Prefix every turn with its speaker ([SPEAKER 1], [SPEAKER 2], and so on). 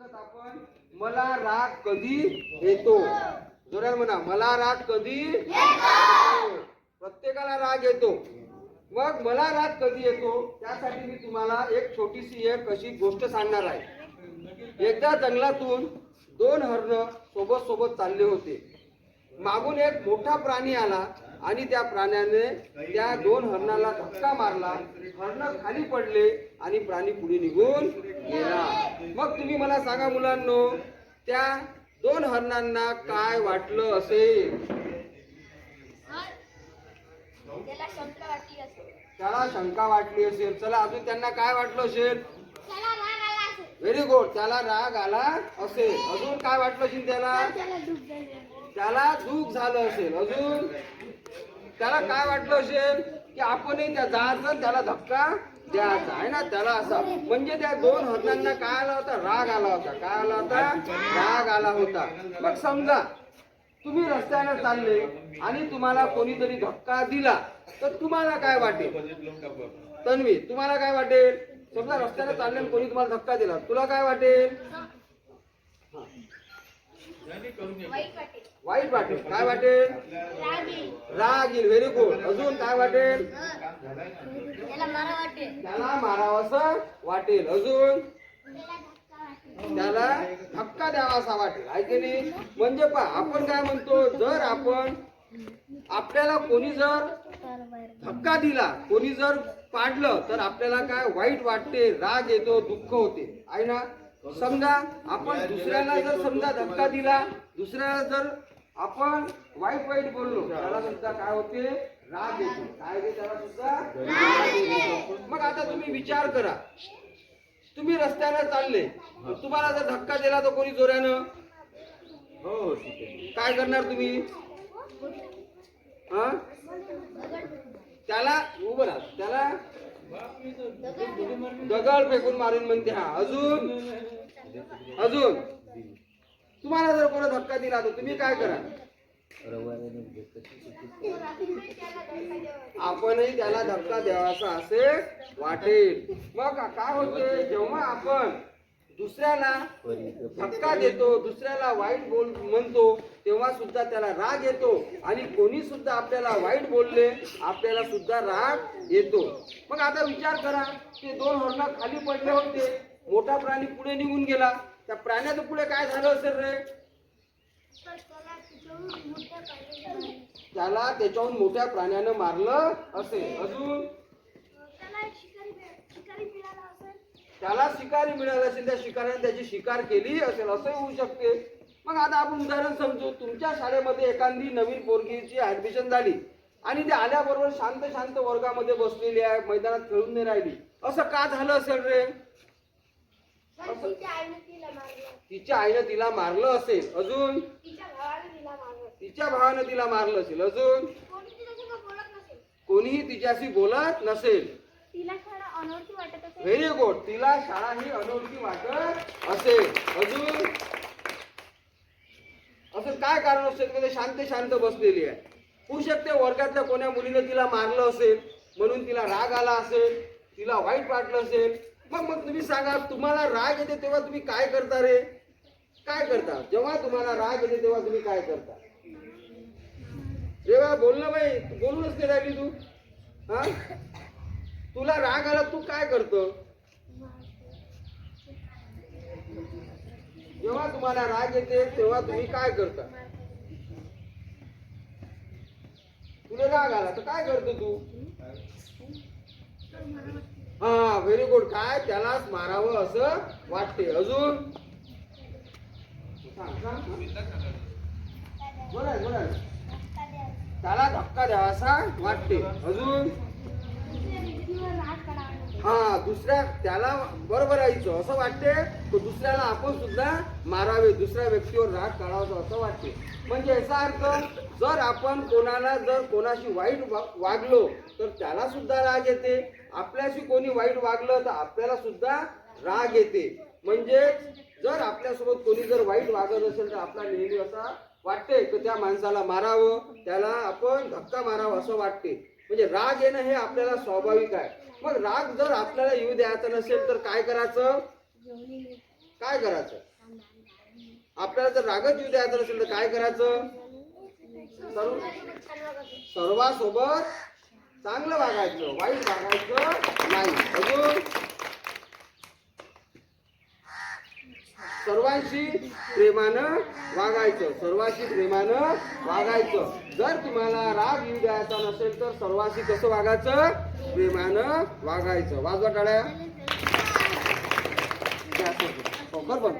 [SPEAKER 1] म्हणत आपण मला राग कधी येतो. जोरात म्हणा, मला राग कधी येतो. प्रत्येकाला राग येतो. मग मला राग कधी येतो त्यासाठी मी तुम्हाला एक छोटीशी एक अशी गोष्ट सांगणार आहे. एकदा जंगलातून दोन हरण सोबत सोबत चालले होते. मागून एक मोठा प्राणी आला आणि त्या प्राण्याने त्या दोन हरणाला धक्का मारला. हरण खाली पडले आणि प्राणी पुढे निघून गेला. मग तुम्ही मला सांगा मुलांनो, त्या दोन हरणांना काय वाटलं असेल? त्याला शंका वाटली असेल. चला, अजून त्यांना काय वाटलं असेल? व्हेरी गुड, त्याला राग आला असेल. अजून काय वाटलं असेल त्याला? त्याला दुःख झालं असेल. अजून त्याला काय वाटलं असेल की आपणही त्या जायचं, त्याला धक्का द्यायचा आहे ना, त्याला असा. म्हणजे त्या दोन हरणांना काय आला होता? राग आला होता. काय आला होता? राग आला होता. मग समजा तुम्ही रस्त्याने चालले आणि तुम्हाला कोणीतरी धक्का दिला तर तुम्हाला काय वाटेल? तन्वी, तुम्हाला काय वाटेल? समजा रस्त्याने चालले आणि कोणी तुम्हाला धक्का दिला, तुला काय वाटेल? वाईट वाटेल. काय वाटेल? राग येईल. Very good. अजून काय वाटेल? त्याला मारावंसं वाटेल. अजून त्याला धक्का द्यावासा वाटेल. आहे की नाही? म्हणजे आपण काय म्हणतो, जर आपण आपल्याला कोणी जर धक्का दिला, कोणी जर पाडलं तर आपल्याला काय वाईट वाटते, राग येतो, दुःख होते, आहे ना. समजा आपण दुसऱ्याला जर समजा धक्का दिला, दुसऱ्याला जर आपण वाईट वाईट बोललो, त्याला सुद्धा काय होते? राग येतो. काय येते? त्याला सुद्धा राग येतो. मग आता तुम्ही विचार करा, तुम्ही रस्त्याने चालले, तुम्हाला जर धक्का दिला तर कोणी जोरानं, हो काय करणार तुम्ही? त्याला उभं राहा, त्याला दगड फेकून मारून म्हणते. हा, अजून अजून तुम्हाला जर कोणा धक्का दिला तर तुम्ही काय करा? आपणही त्याला धक्का द्यावासा असे वाटेल. मग काय होते, जेव्हा आपण दुसऱ्याला धक्का देतो, दुसऱ्याला वाईट बोल म्हणतो, तेव्हा सुद्धा त्याला राग येतो. आणि कोणी सुद्धा आपल्याला वाईट बोलले, आपल्याला सुद्धा राग येतो. मग आता विचार करा, ते दोन हरण खाली पडले होते, मोठा प्राणी पुढे निघून गेला. त्या प्राण्याचं पुढे काय झालं असेल रे? त्याला त्याच्याहून मोठ्या प्राण्यानं मारलं असेल. अजून त्याला शिकारी मिळाला असेल, त्या शिकाऱ्याने त्याची शिकार केली असेल, असं होऊ शकते. मग आता आपण उदाहरण समजू, तुमच्या शाळेमध्ये एखादी नवीन पोरगीची ऍडमिशन झाली आणि ती आल्याबरोबर शांत शांत वर्गामध्ये बसलेली आहे, मैदानात खेळून नाही राहिली. असं का झालं असेल रे? तिच्या आईनं तिला मारलं असेल. अजून तिच्या भावानं तिला मारलं असेल. अजून कोणीही तिच्याशी बोलत नसेल. व्हेरी गुड, तिला शाळा ही अनोळखी वाटत असेल. अजून असं काय कारण असेल की ते शांत शांत बसलेली आहे? होऊ शकते वर्गातल्या कोण्या मुलीने तिला मारलं असेल, म्हणून तिला राग आला असेल, तिला वाईट वाटलं असेल. मग तुम्ही सांगा, तुम्हाला राग येते तेव्हा तुम्ही काय करता रे? काय करता जेव्हा तुम्हाला राग येते तेव्हा तुम्ही काय करता? जेव्हा बोलणं बाई, बोलूनच नाही राहिली तू. हा, तुला राग आला, तू काय करतो? जेव्हा तुम्हाला राग येते तेव्हा तुम्ही काय करता? तुला राग आला तर काय करतो तू? हा, व्हेरी गुड. काय? त्यालाच मारावं असं वाटते. अजून त्याला धक्का द्यावासा वाटते. अजून हा, दुसऱ्या त्याला बरोबर यायचं असं वाटते, तर दुसऱ्याला आपण सुद्धा मारावे, दुसऱ्या व्यक्तीवर राग काढावा असं वाटते. म्हणजे याचा अर्थ, जर आपण जर कोणाशी वाईट वागलो तर त्याला सुद्धा राग येते, आपल्याशी कोणी वाईट वागलं तर आपल्याला सुद्धा राग येते. म्हणजे जर आपल्यासोबत कोणी जर वाईट वागत असेल तर आपला नेहमी असा वाटते की त्या माणसाला मारावं, त्याला आपण धक्का मारावा असं वाटते. म्हणजे राग येणं हे आपल्याला स्वाभाविक आहे. मग राग जर आपल्याला येऊ द्यायचा नसेल तर काय करायचं? काय करायचं? आपल्याला जर रागच येऊ द्यायचा नसेल तर काय करायचं? सर्वांसोबत चांगलं वागायचं, वाईट वागायचं नाही. अजून सर्वांशी प्रेमानं वागायचं, सर्वांशी प्रेमानं वागायचं. जर तुम्हाला राग येऊ द्यायचा नसेल तर सर्वांशी कसं वागायचं? प्रेमानं वागायचं. वाजवा टाळ्या. बरोबर.